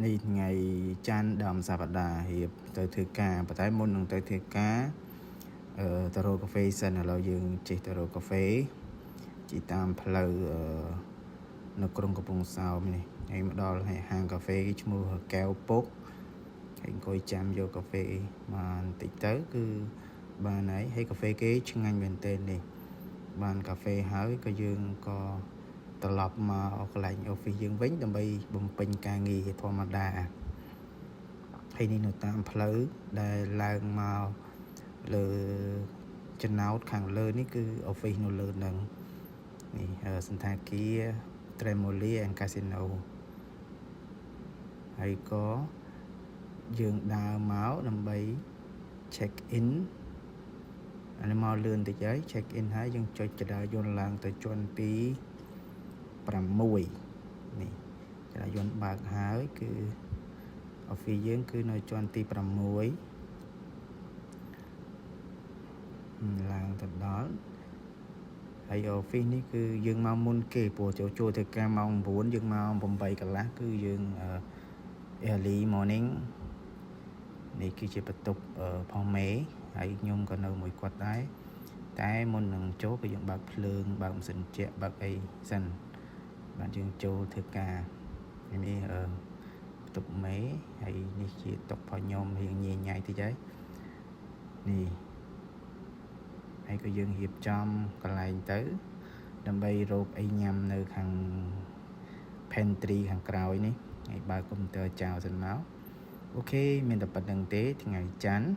នេះថ្ងៃច័ន្ទដើមសប្តាហ៍រៀបទៅធ្វើការប៉ុន្តែមុននឹងទៅធ្វើការទៅរកកាហ្វេសិនឥឡូវយើងចេះទៅរកកាហ្វេជិះតាមផ្លូវនៅក្រុងកំពង់សោមនេះហើយមកដល់ហាងកាហ្វេឈ្មោះកែវពុកហើយអង្គុយចាំយកកាហ្វេបានតិចទៅគឺបានហើយកាហ្វេគេឆ្ងាញ់មែនទែននេះបានកាហ្វេហើយក៏យើងក៏ត្រឡប់មកកន្លែង office យើងវិញដើម្បីបំពេញការងារធម្មតាហើយនេះនៅតាមផ្លូវដែលឡើងមកលើចំណោតខាងលើនេះគឺ office នៅលើនឹងនេះសន្តាគារ Tremolia and Casino ហើយក៏យើងដើរមកដើម្បី check in អានេះមកលឿនតិចហើយ check in ហើយយើងចុចចរាយន្តឡើងទៅជាន់ទី6នេះចរាយន្តបើកហើយគឺ office យើងគឺនៅជាន់ទី6ឡើងទៅដល់ហើយ office នេះគឺយើងមកមុនគេព្រោះចូលធ្វើការម៉ោង9យើងមក8កន្លះគឺយើង early morning នេះគឺជាបន្ទប់ផងមេហើយខ្ញុំក៏នៅមួយគាត់ដែរតែមុននឹងចូលគឺយើងបើកភ្លើងបើកម៉ាស៊ីនជែកបើកអីសិនបាទយើងចូលធ្វើការនេះបន្ទប់មេហើយនេះជាតុផខ្ញុំរៀងញ៉ៃតិចហើយនេះហើយក៏យើងរៀបចំកន្លែងទៅដើម្បីរកអីញ៉ាំនៅខាង pantry ខាងក្រោយនេះហើយបើកកុំព្យូទ័រចោលសិនមកអូខេមានតែប៉ុណ្្នឹងទេថ្ងៃច័ន្ទ